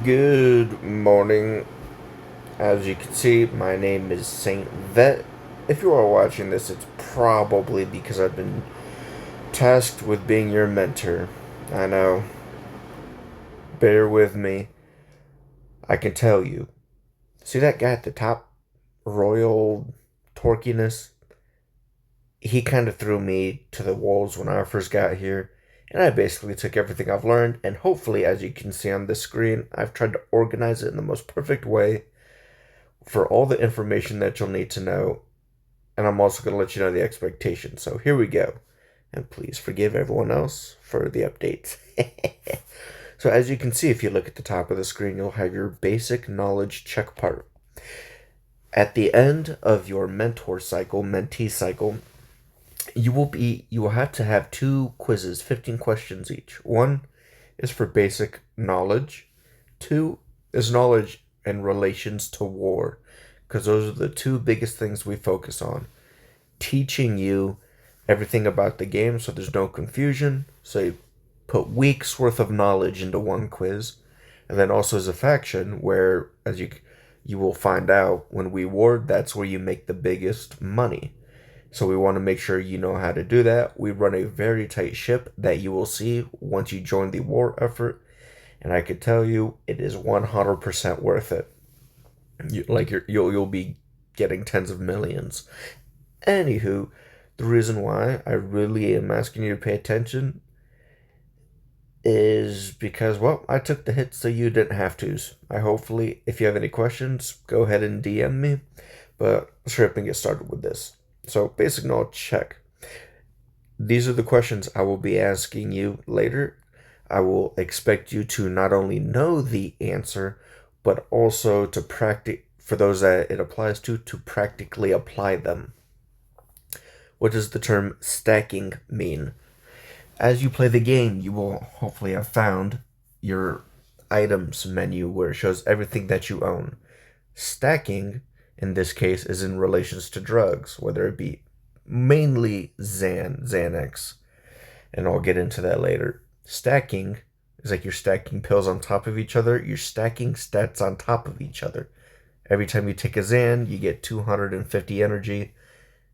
Good morning. As you can see, my name is Saint Vet. If you are watching this, it's probably because I've been tasked with being your mentor. I know. Bear with me. I can tell you. See that guy at the top? Royal Torquiness? He kind of threw me to the wolves when I first got here. And I basically took everything I've learned, and hopefully, as you can see on this screen, I've tried to organize it in the most perfect way for all the information that you'll need to know, and I'm also going to let you know the expectations. So here we go. And please forgive everyone else for the updates. So as you can see, if you look at the top of the screen, you'll have your basic knowledge check part. At the end of your mentor cycle, mentee cycle, you will have to have two quizzes, 15 questions each. One is for basic knowledge. Two is knowledge in relations to war, because those are the two biggest things we focus on. Teaching you everything about the game so there's no confusion. So you put weeks worth of knowledge into one quiz. And then also as a faction where, as you will find out when we ward, that's where you make the biggest money. So we want to make sure you know how to do that. We run a very tight ship that you will see once you join the war effort, and I could tell you it is 100% worth it. You'll be getting tens of millions. Anywho, the reason why I really am asking you to pay attention is because, well, I took the hit so you didn't have to. I hopefully, if you have any questions, go ahead and DM me. But let's hurry up and get started with this. So, basic knowledge check. These are the questions I will be asking you later. I will expect you to not only know the answer, but also to practice, for those that it applies to practically apply them. What does the term stacking mean? As you play the game, you will hopefully have found your items menu where it shows everything that you own. Stacking, in this case, is in relations to drugs, whether it be mainly Xanax, and I'll get into that later. Stacking is like you're stacking pills on top of each other. You're stacking stats on top of each other. Every time you take a Xan, you get 250 energy.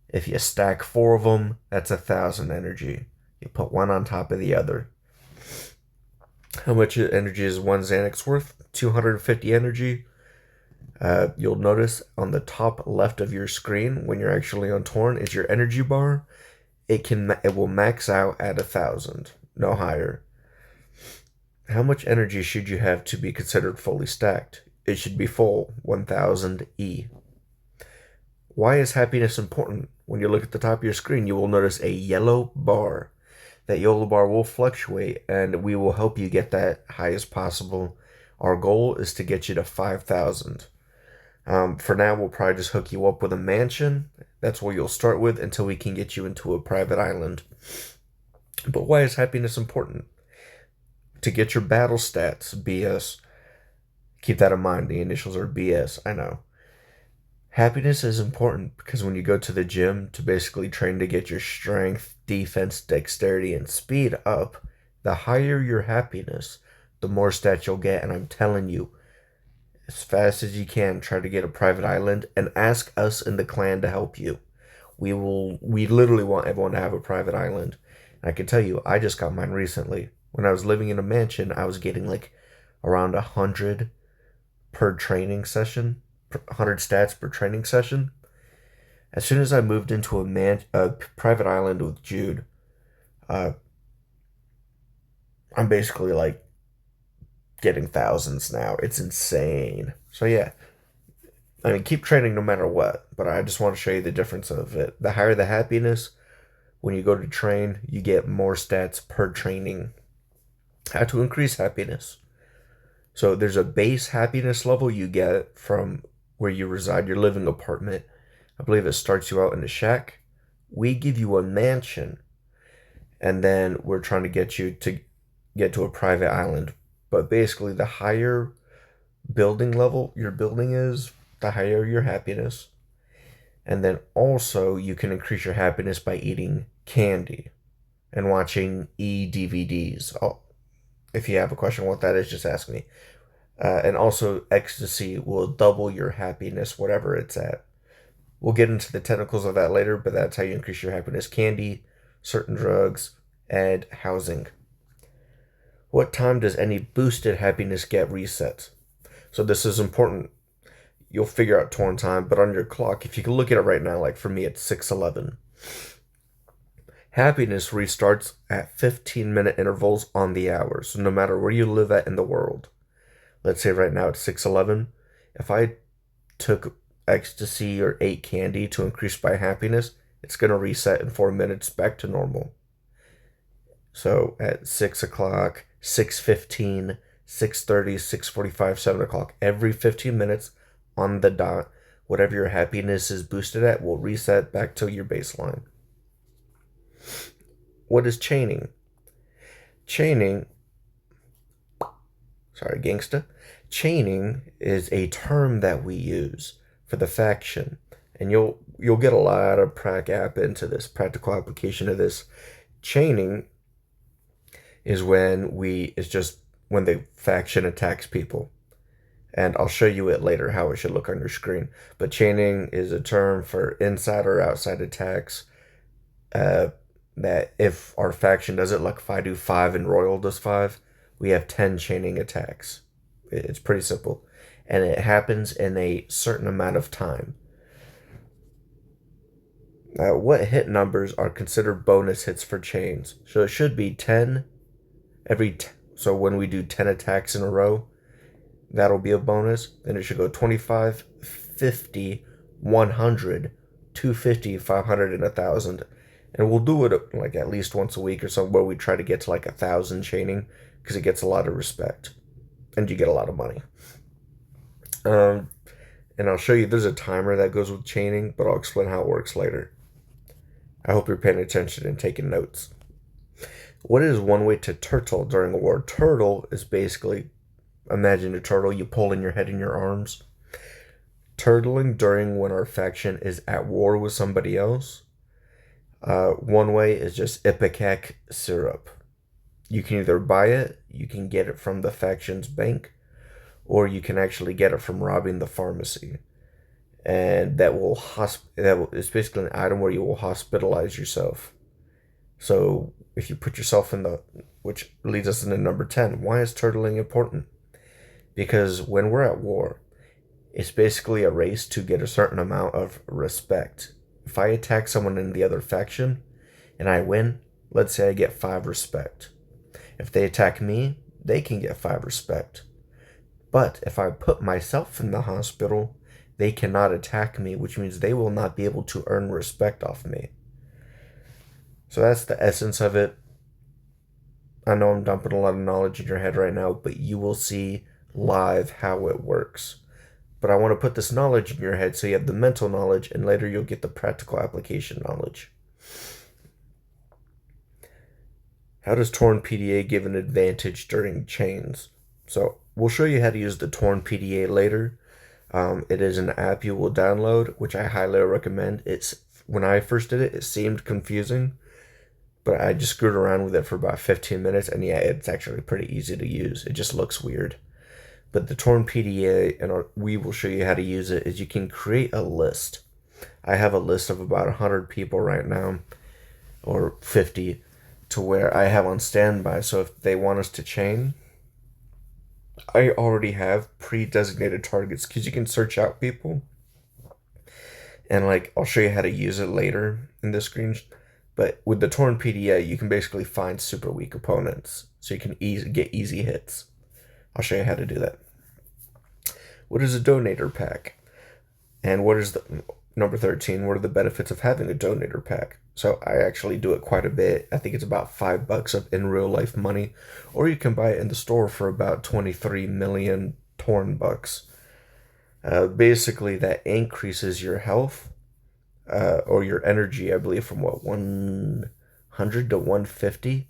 If you stack 4 of them, that's 1,000 energy. You put one on top of the other. How much energy is one Xanax worth? 250 energy. You'll notice on the top left of your screen when you're actually on Torn is your energy bar. It will max out at 1,000, no higher. How much energy should you have to be considered fully stacked? It should be full, 1,000 E. Why is happiness important? When you look at the top of your screen, you will notice a yellow bar. That yellow bar will fluctuate, and we will help you get that high as possible. Our goal is to get you to 5,000. For now, we'll probably just hook you up with a mansion. That's where you'll start with until we can get you into a private island. But why is happiness important? To get your battle stats, BS. Keep that in mind. The initials are BS, I know. Happiness is important because when you go to the gym to basically train to get your strength, defense, dexterity, and speed up, the higher your happiness, the more stats you'll get. And I'm telling you, as fast as you can, try to get a private island and ask us in the clan to help you. We literally want everyone to have a private island. And I can tell you, I just got mine recently. When I was living in a mansion, I was getting like around 100 per training session. 100 stats per training session. As soon as I moved into a private island with Jude, I'm basically like getting thousands now. It's insane. So yeah, I mean, keep training no matter what. But I just want to show you the difference of it. The higher the happiness, when you go to train, you get more stats per training. How to increase happiness? So there's a base happiness level you get from where you reside, your living apartment. I believe it starts you out in a shack. We give you a mansion, and then we're trying to get you to get to a private island. But basically, the higher building level your building is, the higher your happiness. And then also, you can increase your happiness by eating candy and watching DVDs. Oh, if you have a question on what that is, just ask me. And also, ecstasy will double your happiness, whatever it's at. We'll get into the technicals of that later, but that's how you increase your happiness. Candy, certain drugs, and housing. What time does any boosted happiness get reset? So this is important. You'll figure out torn time, but on your clock, if you can look at it right now, like for me, it's 6:11. Happiness restarts at 15-minute intervals on the hour. So no matter where you live at in the world, let's say right now it's 6:11. If I took ecstasy or ate candy to increase my happiness, it's going to reset in 4 minutes back to normal. So at 6 o'clock, 6:15, 6:30, 6:45, 7 o'clock, every 15 minutes on the dot, whatever your happiness is boosted at will reset back to your baseline. What is chaining? Chaining, sorry, gangsta. Chaining is a term that we use for the faction, and you'll get a lot of practical application of this. Chaining is it's just when the faction attacks people. And I'll show you it later how it should look on your screen. But chaining is a term for inside or outside attacks. That if our faction does it, like if I do 5 and Royal does 5, we have 10 chaining attacks. It's pretty simple. And it happens in a certain amount of time. What hit numbers are considered bonus hits for chains? So it should be 10 so when we do 10 attacks in a row, that'll be a bonus. Then it should go 25, 50, 100, 250, 500, and 1,000. And we'll do it like at least once a week or something where we try to get to like 1,000 chaining because it gets a lot of respect and you get a lot of money. And I'll show you there's a timer that goes with chaining, but I'll explain how it works later. I hope you're paying attention and taking notes. What is one way to turtle during a war? Turtle is basically, imagine a turtle, you pull in your head and your arms. Turtling during when our faction is at war with somebody else. One way is just Ipecac syrup. You can either buy it, you can get it from the faction's bank, or you can actually get it from robbing the pharmacy. And it's basically an item where you will hospitalize yourself. So if you put yourself which leads us into number 10, why is turtling important? Because when we're at war, it's basically a race to get a certain amount of respect. If I attack someone in the other faction and I win, let's say I get 5 respect. If they attack me, they can get 5 respect. But if I put myself in the hospital, they cannot attack me, which means they will not be able to earn respect off me. So that's the essence of it. I know I'm dumping a lot of knowledge in your head right now, but you will see live how it works. But I want to put this knowledge in your head so you have the mental knowledge, and later you'll get the practical application knowledge. How does Torn PDA give an advantage during chains? So we'll show you how to use the Torn PDA later. It is an app you will download, which I highly recommend. When I first did it, it seemed confusing, but I just screwed around with it for about 15 minutes, and yeah, it's actually pretty easy to use. It just looks weird. But the Torn PDA, and we will show you how to use it, is you can create a list. I have a list of about 100 people right now, or 50, to where I have on standby. So if they want us to chain, I already have pre-designated targets because you can search out people. And like, I'll show you how to use it later in this screen. But with the Torn PDA, you can basically find super weak opponents. So you can get easy hits. I'll show you how to do that. What is a donator pack? And what is the number 13? What are the benefits of having a donator pack? So I actually do it quite a bit. I think it's about $5 of in real life money, or you can buy it in the store for about 23 million Torn bucks. Basically, that increases your health or your energy, I believe, from 100 to 150,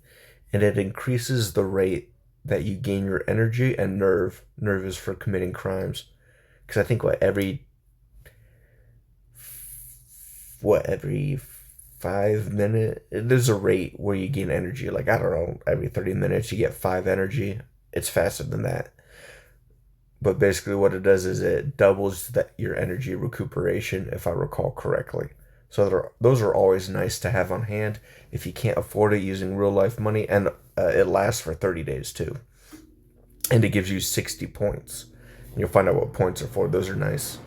and it increases the rate that you gain your energy and nerve. Nerve is for committing crimes, because I think every 5 minutes there's a rate where you gain energy. Like, I don't know, every 30 minutes you get 5 energy. It's faster than that. but basically what it does is it doubles your energy recuperation, if I recall correctly. So those are always nice to have on hand if you can't afford it using real life money, and it lasts for 30 days too. And it gives you 60 points. You'll find out what points are for. Those are nice.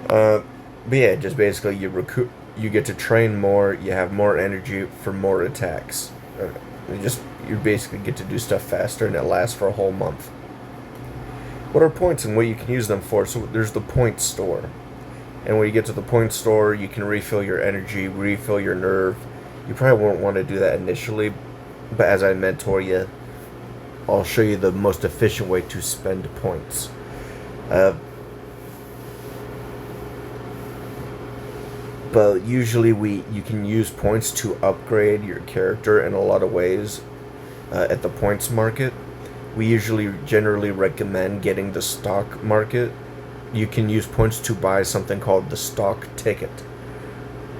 But yeah, just basically you get to train more. You have more energy for more attacks. You basically get to do stuff faster, and it lasts for a whole month. What are points and what you can use them for? So there's the point store, and when you get to the point store, you can refill your energy, refill your nerve. You probably won't want to do that initially, but as I mentor you, I'll show you the most efficient way to spend points. But usually you can use points to upgrade your character in a lot of ways at the points market. We generally recommend getting the stock market. You can use points to buy something called the stock ticket.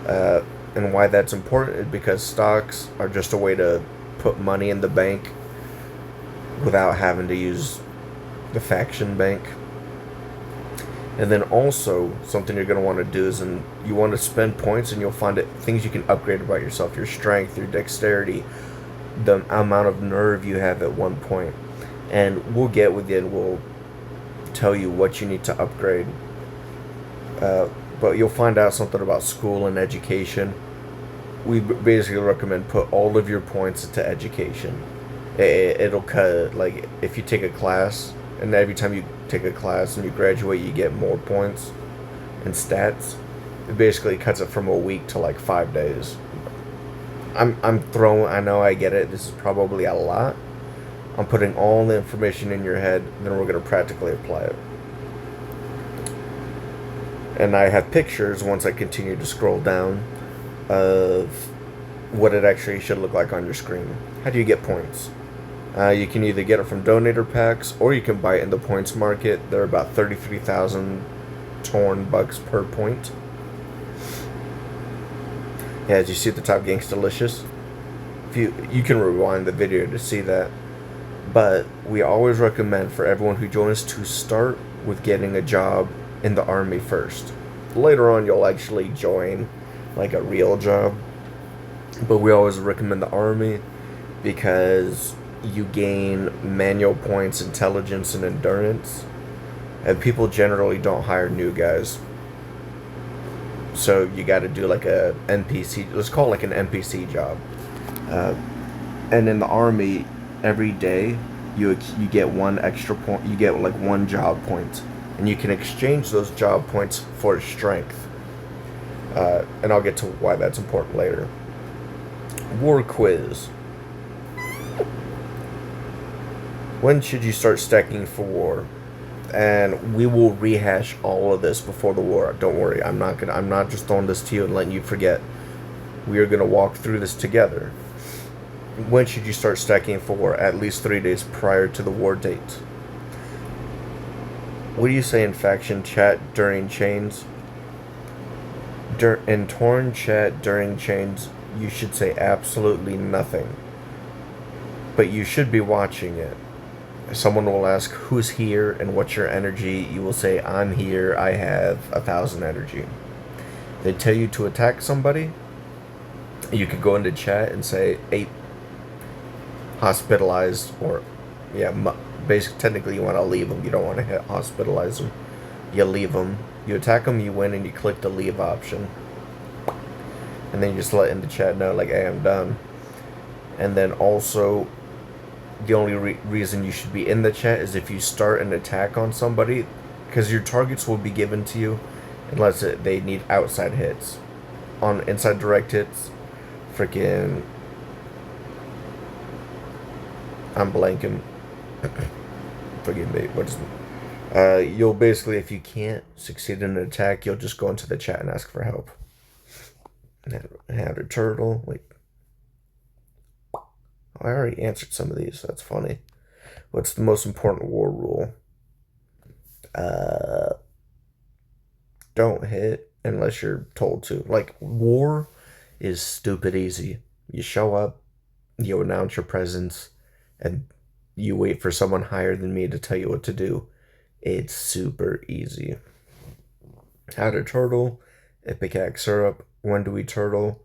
And why that's important is because stocks are just a way to put money in the bank without having to use the faction bank. And then also, something you're going to want to do is you want to spend points, and you'll find things you can upgrade about yourself: your strength, your dexterity, the amount of nerve you have at one point. And we'll get with you and we'll tell you what you need to upgrade. But you'll find out something about school and education. We basically recommend put all of your points into education. It'll cut, like, if you take a class, and every time you take a class and you graduate, you get more points and stats. It basically cuts it from a week to like 5 days. I know, I get it. This is probably a lot. I'm putting all the information in your head, and then we're going to practically apply it. And I have pictures, once I continue to scroll down, of what it actually should look like on your screen. How do you get points? You can either get it from donator packs, or you can buy it in the points market. They're about 33,000 torn bucks per point. Yeah, as you see at the top, Gangstalicious. You can rewind the video to see that. But we always recommend for everyone who joins to start with getting a job in the army first. Later on, you'll actually join like a real job. But we always recommend the army because you gain manual points, intelligence, and endurance. And people generally don't hire new guys. So you got to do like a NPC, let's call it like an NPC job. And in the army, every day you get one extra point, you get like one job point, and you can exchange those job points for strength. And I'll get to why that's important later. War quiz. When should you start stacking for war? And we will rehash all of this before the war. Don't worry, I'm not just throwing this to you and letting you forget. We are gonna walk through this together. When should you start stacking for war? At least 3 days prior to the war date. What do you say in faction chat during chains? In torn chat during chains, you should say absolutely nothing. But you should be watching it. Someone will ask who's here and what's your energy. You will say, I'm here, I have 1,000 energy. They tell you to attack somebody. You could go into chat and say 8 hospitalized, or basically technically you want to leave them. You don't want to hospitalize them. You leave them. You attack them, you win, and you click the leave option. And then you just let in the chat know, like, hey, I'm done. And then also, the only reason you should be in the chat is if you start an attack on somebody, because your targets will be given to you unless they need outside hits. On inside direct hits, freaking, I'm blanking. Forgive me. What is it? You'll basically, if you can't succeed in an attack, you'll just go into the chat and ask for help. Had a turtle. Wait. I already answered some of these. That's funny. What's the most important war rule? Don't hit unless you're told to. Like, war is stupid easy. You show up, you announce your presence, and you wait for someone higher than me to tell you what to do. It's super easy. How to turtle, Ipecac syrup. When do we turtle?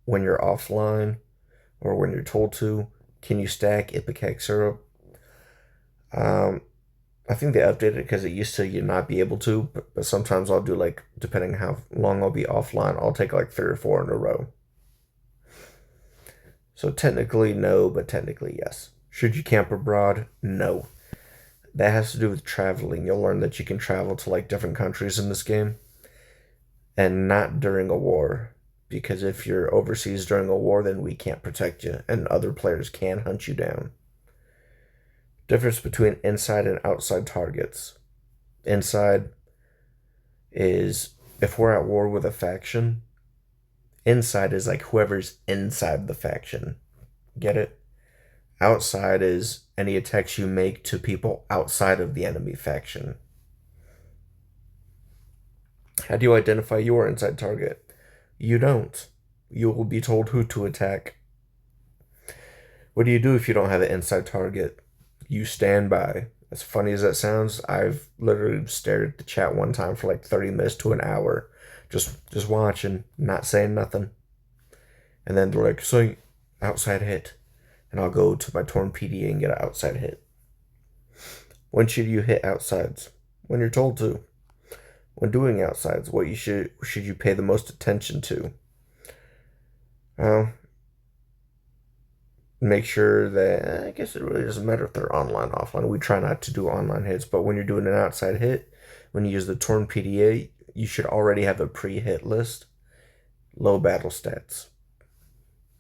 When you're offline or when you're told to. Can you stack Ipecac syrup? Um, I think they updated it because it used to you not be able to, but sometimes I'll do like, depending how long I'll be offline, I'll take like 3 or 4 in a row. So technically no, but technically yes. Should you camp abroad? No. That has to do with traveling. You'll learn that you can travel to like different countries in this game and not during a war. Because if you're overseas during a war, then we can't protect you and other players can hunt you down. Difference between inside and outside targets. Inside is if we're at war with a faction, inside is like whoever's inside the faction. Get it? Outside is any attacks you make to people outside of the enemy faction. How do you identify your inside target? You don't. You will be told who to attack. What do you do if you don't have an inside target? You stand by. As funny as that sounds, I've literally stared at the chat one time for like 30 minutes to an hour, just watching, not saying nothing. And then they're like, so outside hit. And I'll go to my torn PDA and get an outside hit. When should you hit outsides? When you're told to. When doing outsides, what should you pay the most attention to? Well, make sure that, I guess it really doesn't matter if they're online, offline. We try not to do online hits, but when you're doing an outside hit, when you use the torn PDA, you should already have a pre-hit list. Low battle stats.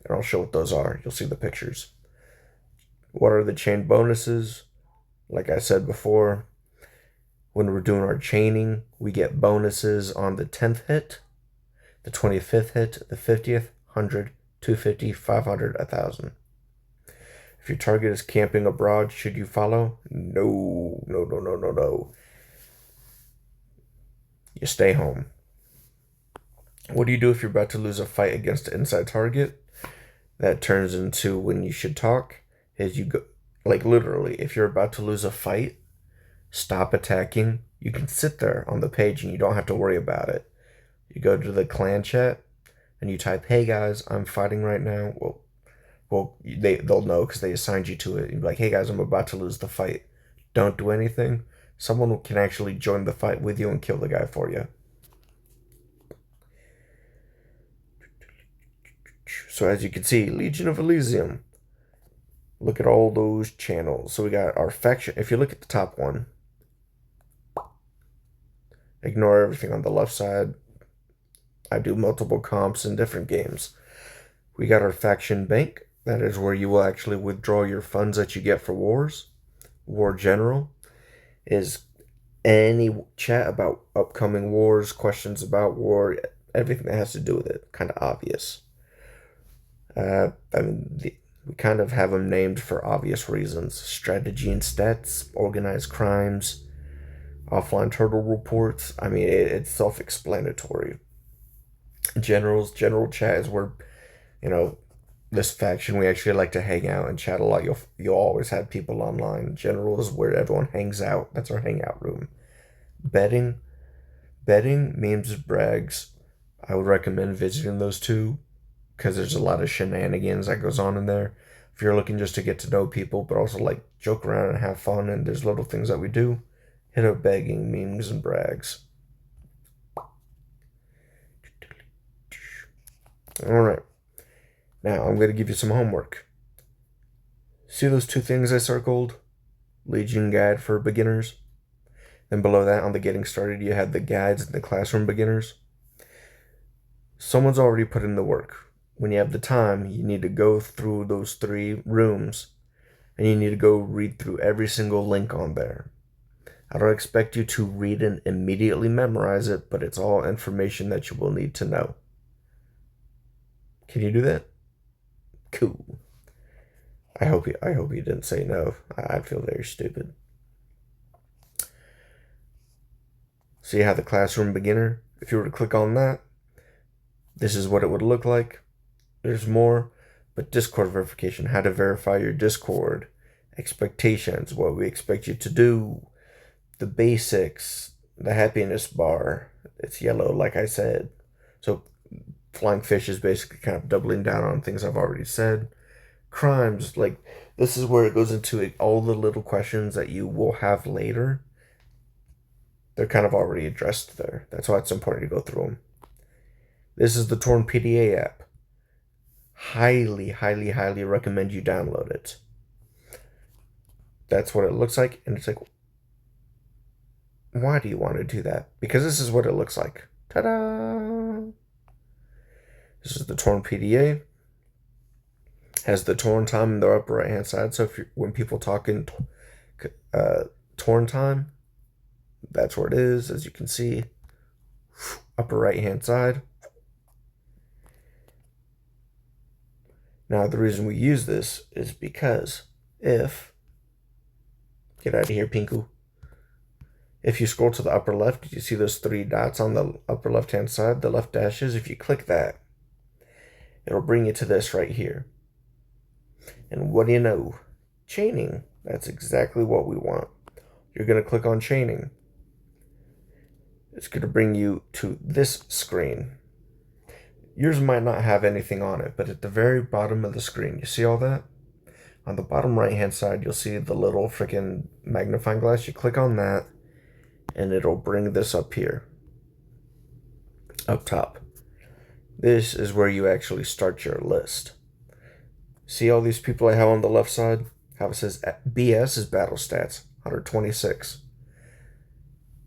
And I'll show what those are. You'll see the pictures. What are the chain bonuses? Like I said before, when we're doing our chaining, we get bonuses on the 10th hit, the 25th hit, the 50th, 100, 250, 500, 1,000. If your target is camping abroad, should you follow? No, no, no, no, no, no. You stay home. What do you do if you're about to lose a fight against an inside target? That turns into when you should talk. Is you go, like literally, if you're about to lose a fight, stop attacking. You can sit there on the page and you don't have to worry about it. You go to the clan chat and you type, "Hey guys, I'm fighting right now." They'll know because they assigned you to it. You'd be like, "Hey guys, I'm about to lose the fight." Don't do anything. Someone can actually join the fight with you and kill the guy for you. So as you can see, Legion of Elysium. Look at all those channels. So we got our faction. If you look at the top one, ignore everything on the left side. I do multiple comps in different games. We got our faction bank. That is where you will actually withdraw your funds that you get for wars. War general is any chat about upcoming wars, questions about war, everything that has to do with it. Kind of obvious. We kind of have them named for obvious reasons. Strategy and stats, organized crimes, offline turtle reports. It's self-explanatory. General chat is where, this faction, we actually like to hang out and chat a lot. You'll always have people online. General is where everyone hangs out. That's our hangout room. Betting, memes, brags. I would recommend visiting those two because there's a lot of shenanigans that goes on in there. If you're looking just to get to know people, but also like joke around and have fun, and there's little things that we do, hit up begging, memes, and brags. All right. Now I'm going to give you some homework. See those 2 things I circled? Legion Guide for Beginners. Then below that, on the Getting Started, you have the guides and the Classroom Beginners. Someone's already put in the work. When you have the time, you need to go through those 3 rooms, and you need to go read through every single link on there. I don't expect you to read and immediately memorize it, but it's all information that you will need to know. Can you do that? Cool. I hope you didn't say no. I'd feel very stupid. See how the Classroom Beginner, if you were to click on that, this is what it would look like. There's more, but Discord verification, how to verify your Discord, expectations, what we expect you to do, the basics, the happiness bar, it's yellow, like I said. So flying fish is basically kind of doubling down on things I've already said. Crimes, like this is where it goes into all the little questions that you will have later. They're kind of already addressed there. That's why it's important to go through them. This is the Torn PDA app. Highly, highly, highly recommend you download it. That's what it looks like, and it's like, why do you want to do that? Because this is what it looks like. Ta-da! This is the Torn PDA. Has the torn time in the upper right hand side. So when people talk in torn time, that's where it is, as you can see. Upper right hand side. Now the reason we use this is because if, get out of here, Pinku. If you scroll to the upper left, you see those 3 dots on the upper left hand side, the left dashes. If you click that, it'll bring you to this right here. And what do you know? Chaining. That's exactly what we want. You're going to click on chaining. It's going to bring you to this screen. Yours might not have anything on it, but at the very bottom of the screen, you see all that? On the bottom right hand side, you'll see the little freaking magnifying glass. You click on that, and it'll bring this up here. Up top. This is where you actually start your list. See all these people I have on the left side? How it says BS is battle stats, 126.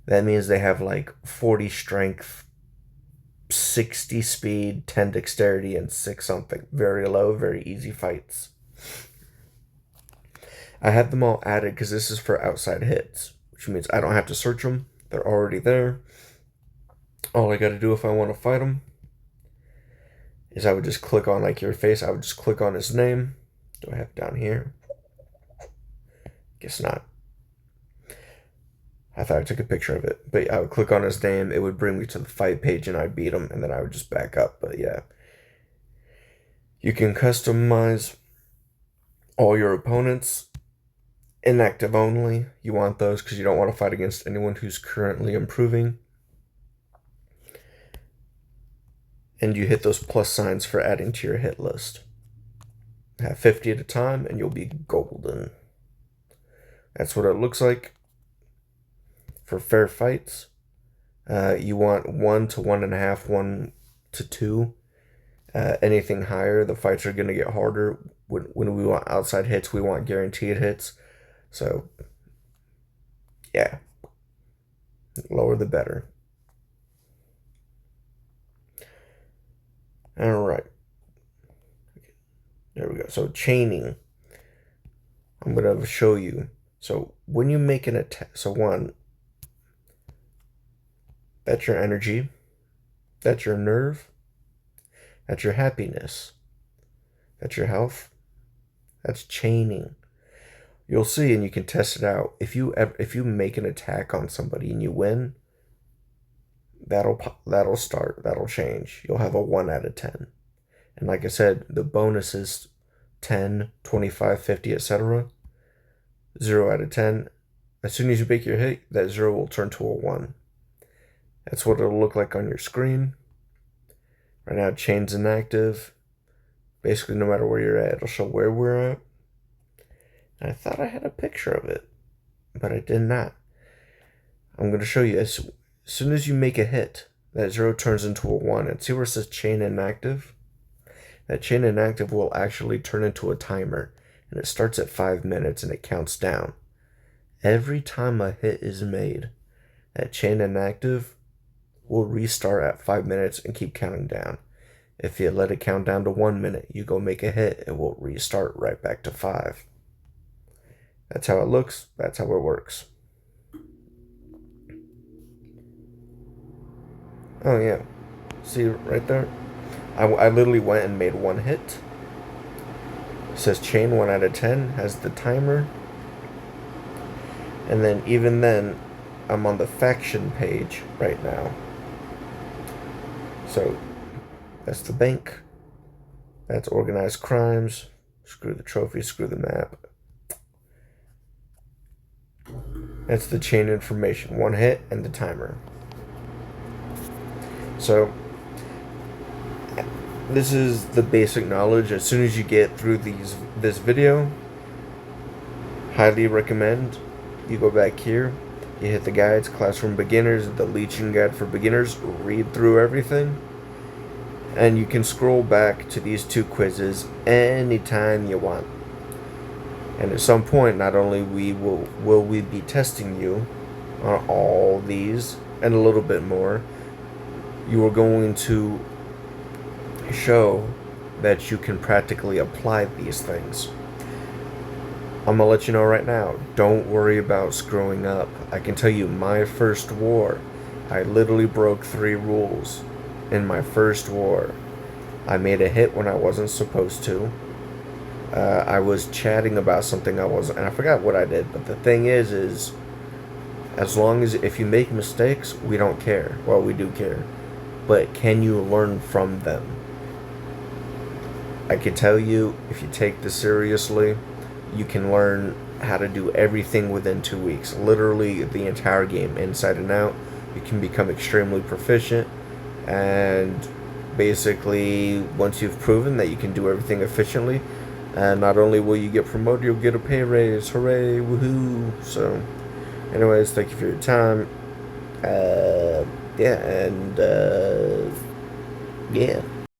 That means they have like 40 strength, 60 speed, 10 dexterity, and 6 something. Very low, very easy fights. I had them all added because this is for outside hits, which means I don't have to search them. They're already there. All I got to do if I want to fight them is I would just click on like your face. I would just click on his name. Do I have it down here? Guess not. I thought I took a picture of it. But I would click on his name. It would bring me to the fight page and I'd beat him. And then I would just back up. But yeah. You can customize all your opponents. Inactive only. You want those because you don't want to fight against anyone who's currently improving. And you hit those plus signs for adding to your hit list. Have 50 at a time and you'll be golden. That's what it looks like. For fair fights, you want 1 to 1.5, 1 to 2. Anything higher, the fights are going to get harder. When we want outside hits, we want guaranteed hits. So, yeah. Lower the better. Alright. There we go. So, chaining. I'm going to show you. So, when you make an attack, so 1, that's your energy. That's your nerve. That's your happiness. That's your health. That's chaining. You'll see, and you can test it out. If you make an attack on somebody and you win, that'll change. You'll have a 1 out of 10. And like I said, the bonus is 10, 25, 50, etc. 0 out of 10. As soon as you make your hit, that 0 will turn to a 1. That's what it'll look like on your screen. Right now, chain's inactive. Basically, no matter where you're at, it'll show where we're at. And I thought I had a picture of it, but I did not. I'm going to show you. As soon as you make a hit, that 0 turns into a 1. And see where it says chain inactive? That chain inactive will actually turn into a timer. And it starts at 5 minutes and it counts down. Every time a hit is made, that chain inactive will restart at 5 minutes and keep counting down. If you let it count down to 1 minute, you go make a hit, it will restart right back to 5. That's how it looks. That's how it works. Oh yeah. See right there? I literally went and made 1 hit. It says chain 1 out of 10, has the timer. And then even then, I'm on the faction page right now. So, that's the bank. That's organized crimes. Screw the trophy, screw the map. That's the chain information. One hit and the timer. So this is the basic knowledge. As soon as you get through this video, highly recommend you go back here, you hit the guides, classroom beginners, the leeching guide for beginners, read through everything, and you can scroll back to these 2 quizzes anytime you want. And at some point, not only will we be testing you on all these and a little bit more, you are going to show that you can practically apply these things. I'm gonna let you know right now, don't worry about screwing up. I can tell you, my first war, I literally broke 3 rules in my first war. I made a hit when I wasn't supposed to. I was chatting about something I wasn't, and I forgot what I did, but the thing is as long as, if you make mistakes, we don't care. Well, we do care. But can you learn from them? I can tell you, if you take this seriously, you can learn how to do everything within 2 weeks. Literally the entire game, inside and out. You can become extremely proficient, and basically, once you've proven that you can do everything efficiently, and not only will you get promoted, you'll get a pay raise. Hooray, woohoo. So, anyways, thank you for your time. Yeah, and, yeah.